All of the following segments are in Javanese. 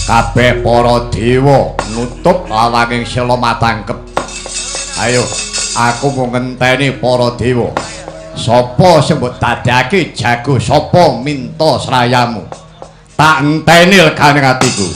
kabeh para dewa nutup lawanging sila matangkep. Ayo, aku mau ngenteni para dewa. Sapa sing mbok dadake jago, sapa minta srayamu. Tak enteni legane atiku.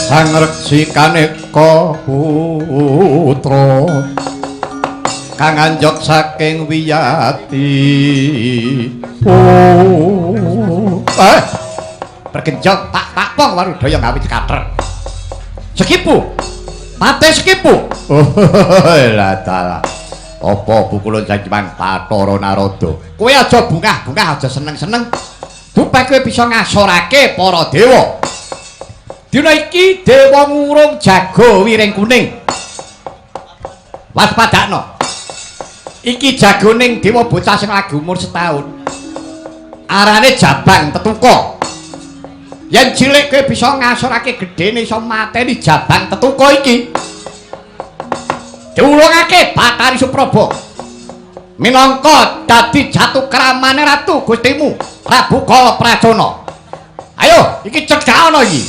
Sang Reksikane-ka putra kang anjok saking wiyati. Bergenjot tak pong warudaya ngawi kater. Sekipu. Mate sekipu. Lah dalah. Apa bukulun Janjiman Bathara Narada. Kowe aja bungah-bungah, aja seneng-seneng. Supaya kowe bisa ngasorake para dewa. Dina iki dewa ngurung jago wiring kuning. Waspadakno. Iki jagoning dewa bocah sing lagi umur setahun. Arane Jabang Tetuka. Yen cilik kowe bisa ngasorake gedene iso mateni Jabang Tetuka iki. Diulungake Bathari Supraba. Minangka dadi jatuh kramane ratu Gustimu Prabu Kalaprajana. Ayo, iki cegah ana iki.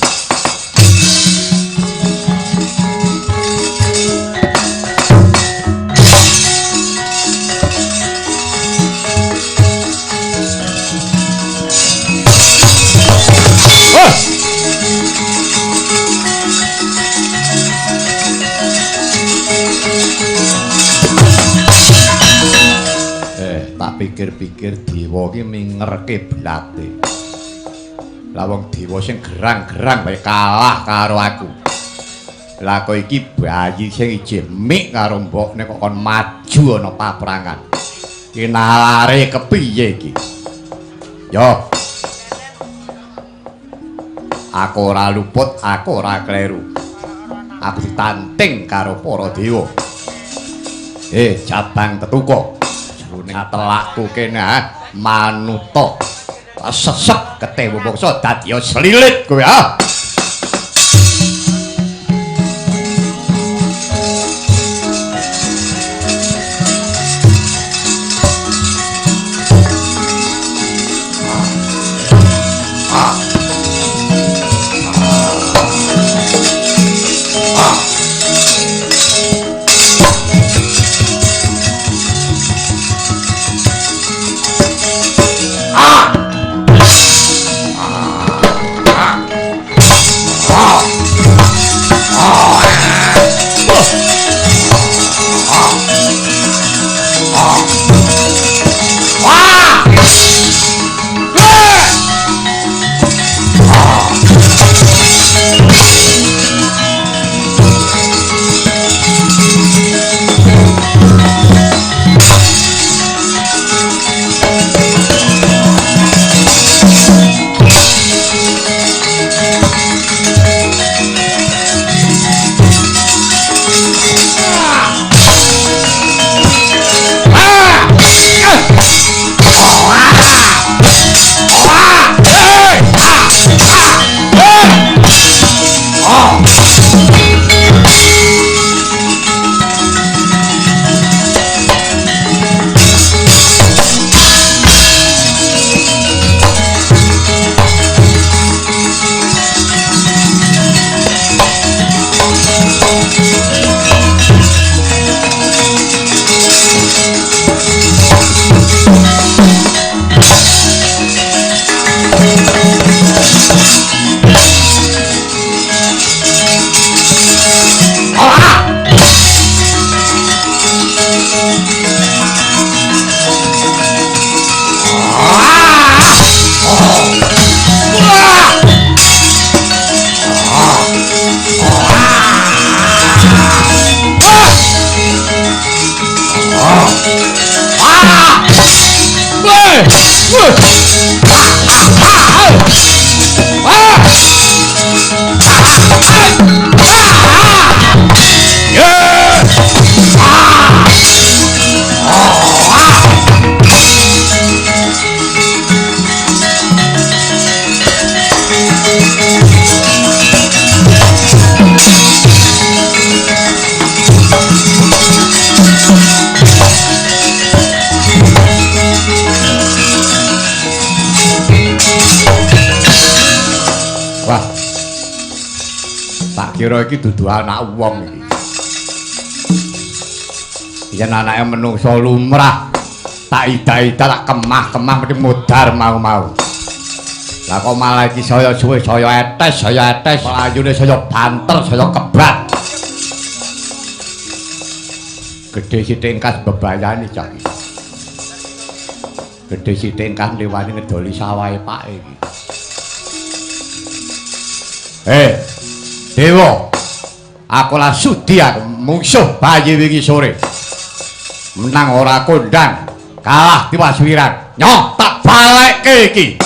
Tak pikir-pikir dewa ki mingerke blate. Lah wong dewa sing gerang-gerang bae kalah karo aku. Lah kok iki bayi sing ijik mik karo mbokne kok kon maju ana paprangan. Ki nalare kepiye iki? Yo. Aku ora luput, aku ora kleru. Aku ditanting karo para dewa. Jabang Tetuka. Telakku kene manuta sesek ketewu bangsa dadi slilit kowe ah. Kira iki dudu anak wong iki. Yen anake menungsa lumrah, tak ida-ida tak kemah-kemah mesti mudhar mau-mau. Lah kok malah iki saya suwe, saya etes, ayune saya banter, saya kebat. Gedhe sitingkas bebayani cah iki. Gedhe sitingkas liwani ngedoli sawahe pake iki. Dewa, aku lah sudi aku mungsuh bayi wingi sore. Menang ora kondang, kalah diwaswiran. Nyoh tak balekke iki.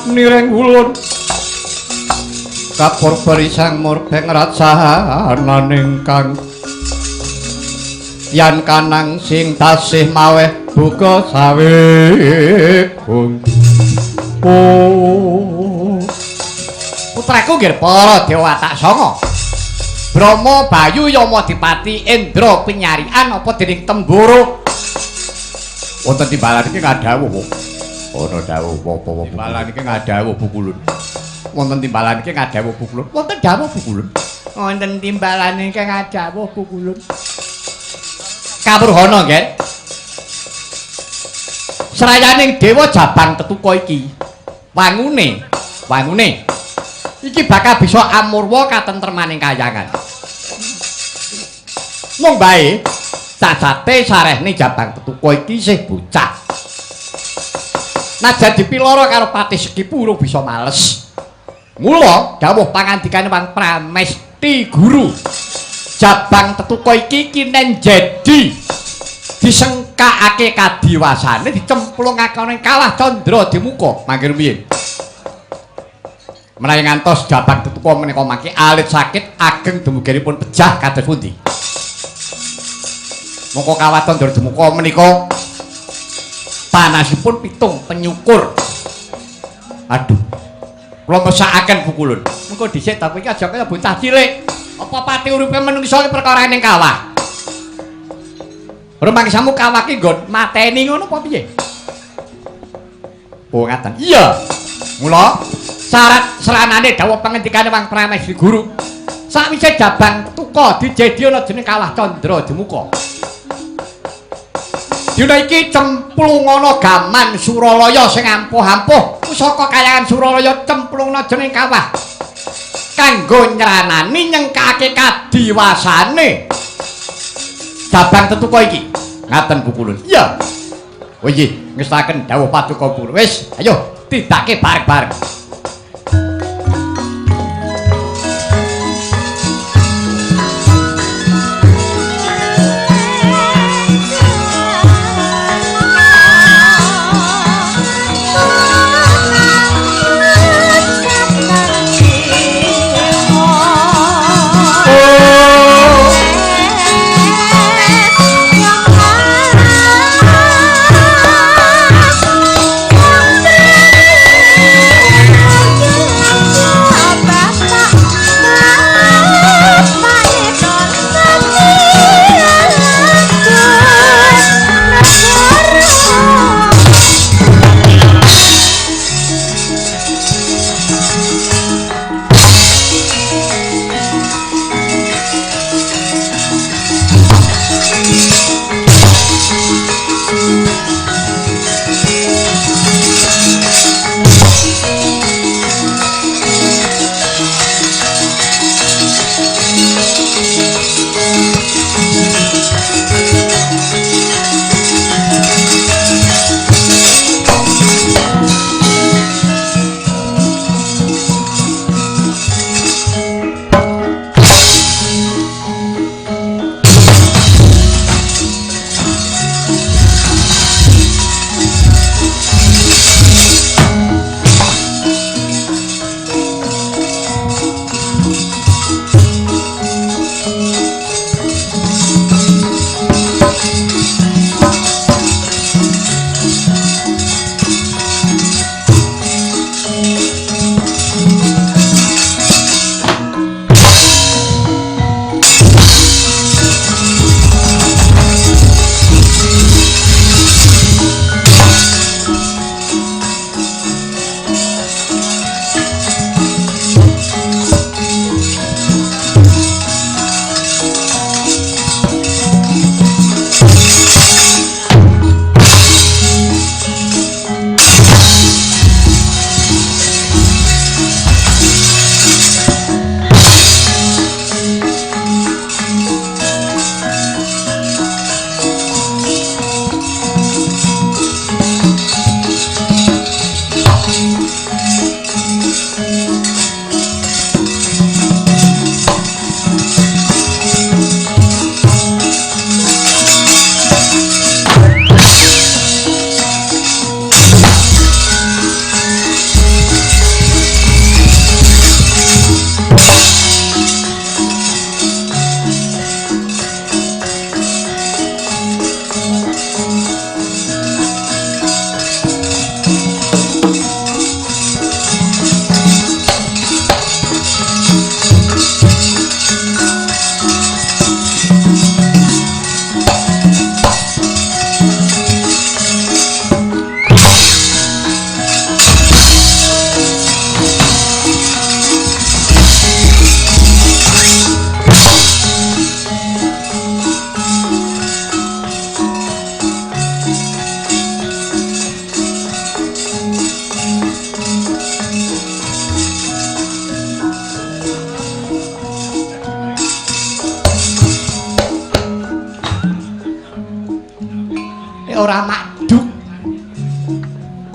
Nireng ulun kapur berisang murbeng rasanan ingkang yan kanang sing tasih maweh buka sawehung putraku nggih para dewa tak sanga Brahma Bayu Yama Dipati Indra pinyarian apa dening Temburu wonten timbalan iki ngadhawuh ana dawuh apa-apa timbalan iki ngadhawuh Bukulun. Wonten timbalan iki ngadhawuh Bukulun. Wonten dawuh Bukulun. Wonten timbalan iki ngadhawuh Bukulun. Kawruhana nggih. Serayaning dewa Jabang Tetuka iki wangune iki bakal bisa amurwa katentremaning kayangan. Mung bae cacate sarehne Jabang Tetuka iki isih bocah. najan dipiloro karo Patih Sekipu urung bisa males. Mula dawuh pangandikane Wang Pramesti Guru. Jabang tetuko iki kinen jadi disengkakake kadiwasane dicemplungake kalah Candra Dimuka. Mangkir piye? Menawi ngantos jabang tetuko menika mangke alit sakit ageng dumugeripun pejah kados pundi? Mongko kawat Candra Dimuka menika panasipun pitung penyukur. Aduh. Kula mesakaken pukulun. Mengko dhisik tapi iki aja kaya bocah cilik. Apa pati uripe menungso iki perkara ning kawah. Rumangke samu kawah ki nggon mateni ngono apa piye? Oh ngaten. Iya. Mula syarat seranane dawuh pangendikane Wang Pramesti Guru. Sakwise jabang tuka dijedi ana jeneng kawah Candra Dimuka. Dina iki cemplung ana gaman Suralaya sing ampuh-ampuh pusaka kayangan Suralaya cemplungna jeneng kawah kanggo nyranani nyengkake kadiwasane jabang tetuka iki. Ngaten Bu Kulun. Iya. Oh nggih, ngestaken dawuh paduka Guru. Wis, ayo tidake bareng-bareng.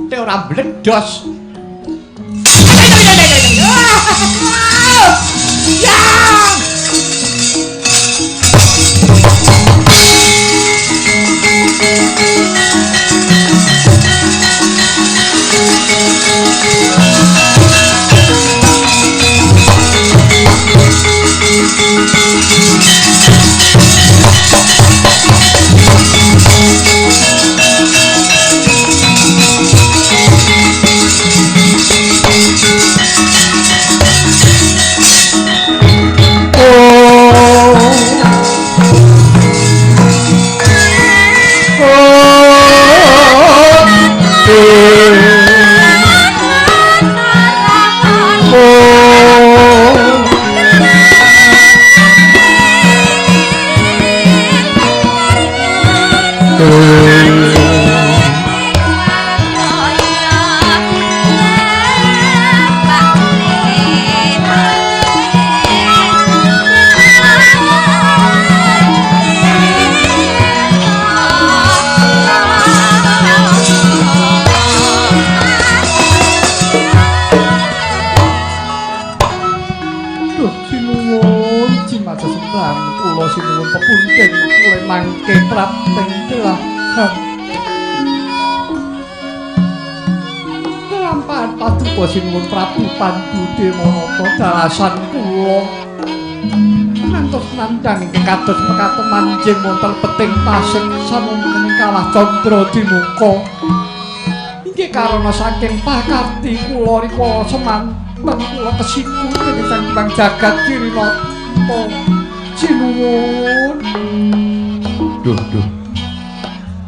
te ora mbledos. Sinuwun Prabu Pandhude Manata dalasan kula ngantos nandhang ingkang kados mekaten manjing wonten peting tasik sampun kalah Candra Dimuka inggih karana saking pakarti kula rikala semanten kula kesinggung dening Sang Hyang Jagat Kirinata sinuwun duh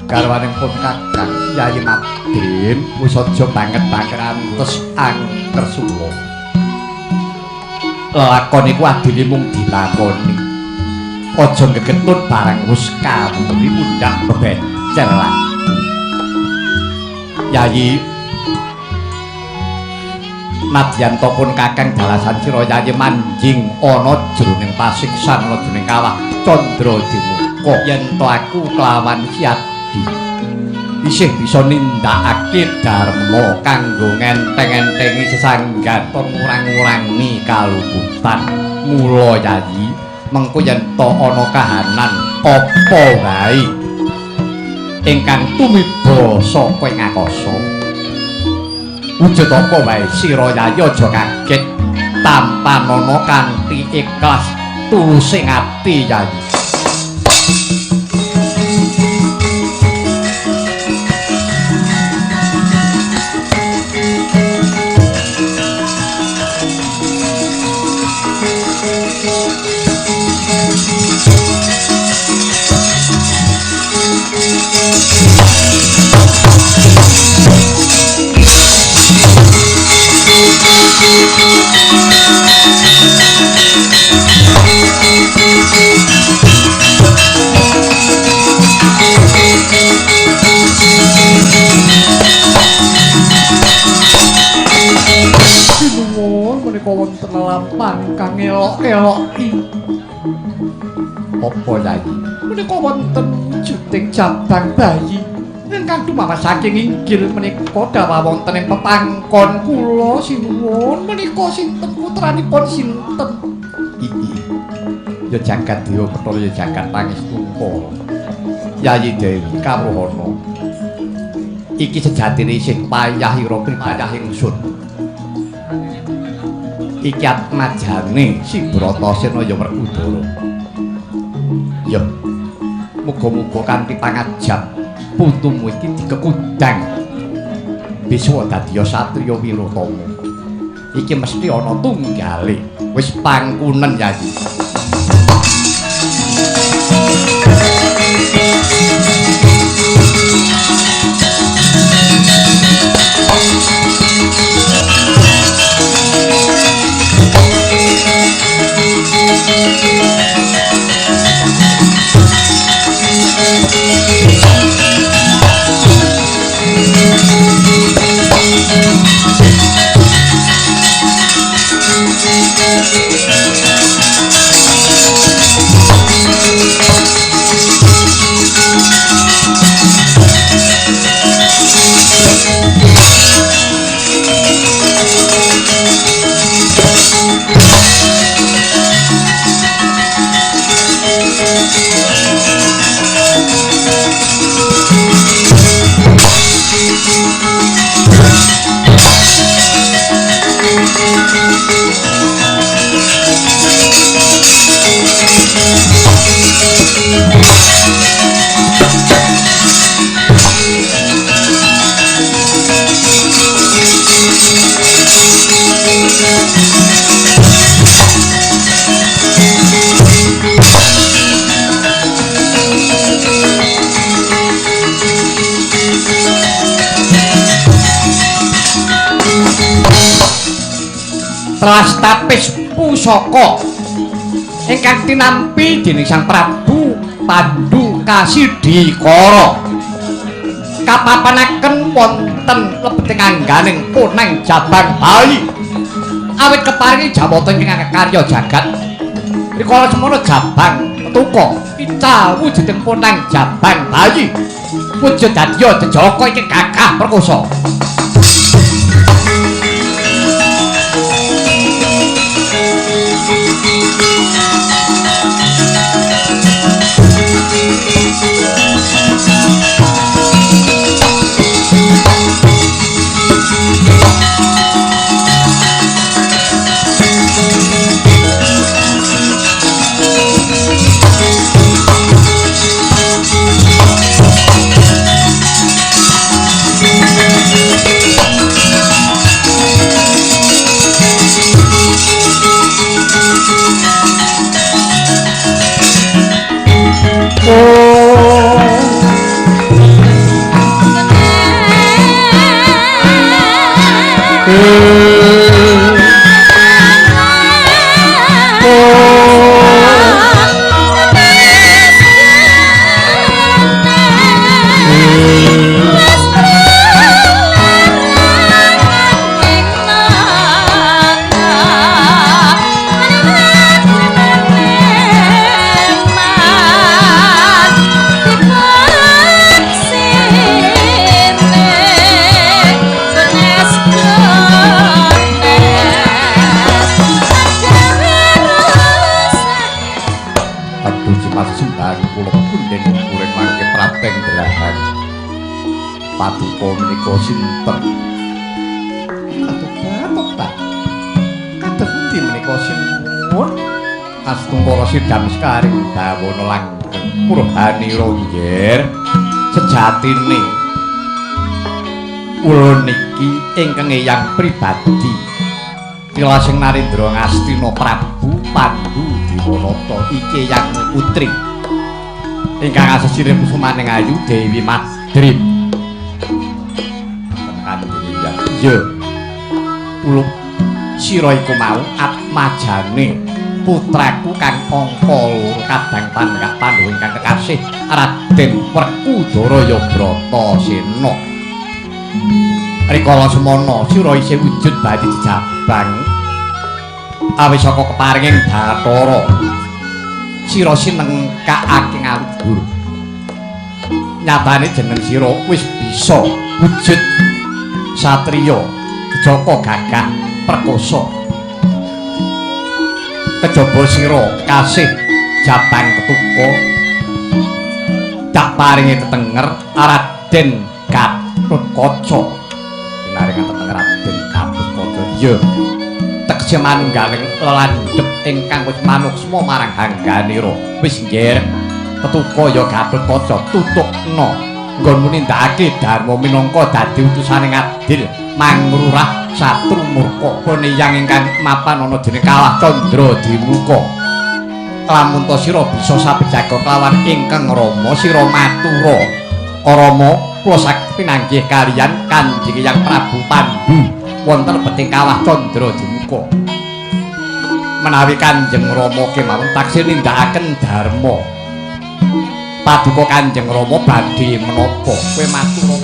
garwaning pun Kakang Yayi Madin wis aja banget antes angker sulo. Lakon iku adine mung dilakoni. Aja ngeketut barang wis kamuli mundhak bebencer lah. Yayi Madyanto pun Kakang dalasan sira Yayi manjing ana jroning pasiksan ana jroning kawah Candra Dimuka yen to aku kelawan Kyat isih bisa nindakake dharma kanggo ngenteng-entengi sesanggaton ngurang-ngurangi kaluputan. Mula Yayi mengko yen to ana kahanan apa wae ingkang tumiba saka ing akasa wujud apa wae sira Yayi aja kaget tampanana kanthi ikhlas tulusing ati Yayi. Wonten lelampahan kang elok-eloki apa Yayi menika wonten juting jabang bayi ingkang dumawas saking inggil menika dawuh wonten ing pepangkon kula sinuwun menika sinten putranipun sinten ya jagat dewa Bathara ya jagat pangestupa Yayi Dewi Kawruhana iki sejatine isih payah ira pribadi ingsun iki atmajane si Bratasena ya Werkudara. Ya, muga-muga kanthi pangajab putumu iki dikekudang bisa dadi satriya Wirotama. Iki mesti ana tunggale. Wis pangkunen Yayi. telas tapis pusaka ingkang tinampi dening Sang Prabu Pandhu Kasidhikara kapapanaken wonten lebeting angganing Poneng Jabang Bayi awit keparingi jawata ingkang karya jagat rikala semono Jabang Petuka pica wujuding Poneng Jabang Bayi wujud dadya Jejaka iki gagah perkosa Paduka menika sinten? Aduh ta. Kados pundi menika sinuwun? Astung para sidam sekaring dawana langgeng purhanira nggih. Sejatine kula niki ingkang eyang pribadi tilasing Narendra Ngastina Prabu Pandhu Diwanata iki eyang putri ingkang asesire pusumaning ayu Dewi Madrid. Ya, kula sira iku mau atmajane putraku kang angka 2 kadang panggah Pandhawa ingkang kekasih Raden Werkudara Bratasena. Rikala semana sira isih wujud badhe dijabang awis saka keparinging Bathara. Sira sinengkakake ngawur. Nyatane jeneng sira wis bisa wujud satriya Jaka gagah perkosa kejaba sira kasih Jabang Petuka dak paringi tetenger Raden Gatotkaca pinaringan tetenger Raden Gatotkaca ya tekse manunggaling landhep ingkang wis manuksma marang hangganira wis nggih Petuka ya Gatotkaca tutukna nggonmu nindakake dharma minangka dadi utusaning adil mangrurah satru murka peniyang ingkang mapan ana dene kalah candra dimuka lamun to sira bisa sabejaga kelawan ingkang Rama sira matura Rama kula saged pinanggih kaliyan Kanjeng Hyang Prabu Pandhu wonten beting kalah candra dimuka menawi Kanjeng Rama kemawon taksih nindakaken dharma Paduka Kanjeng Rama badhe menapa kowe matur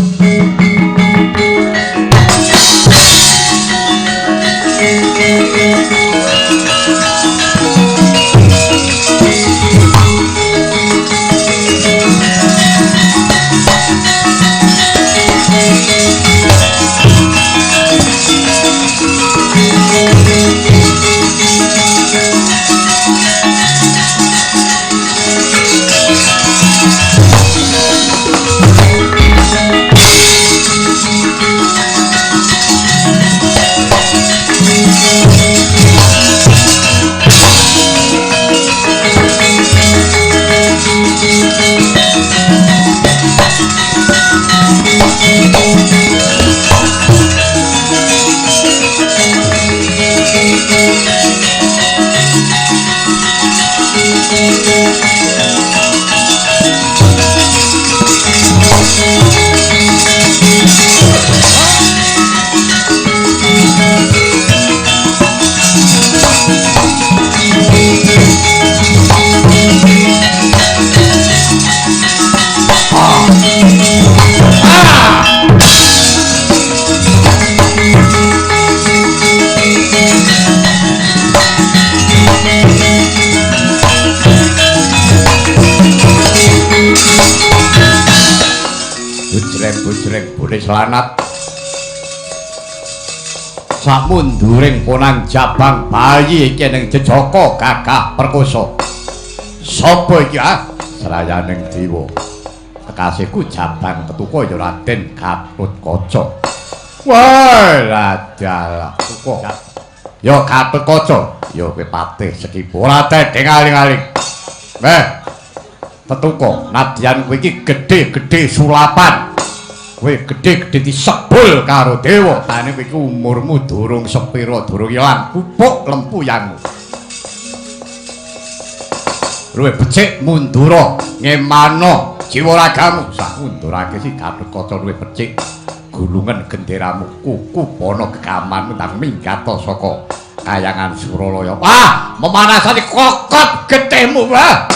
samunduring boleh selanat samunduring ponang jabang bayi iki ning jejaka gagah perkoso sapa iki ah serayaning dewa kekasihku jabang ketuka ya Raden Gatotkaca wah radalah tuka ya Gatotkaca ya kowe patih Sekipu ora tedeng aling-aling tetuka nadyan kowe iki gedhe-gedhe sulapan kowe gedhe-gedhe disebul karo dewa tane kowe iki umurmu durung sepira durung ilang kupuk lempuyangmu luwih becik mundura ngemano jiwa ragamu sak mundurake si Gatotkaca luwih becik gulungan genderamu kuku pono gegamanmu tak minggata saka kayangan Suralaya wah memanasani kokot getihmu wah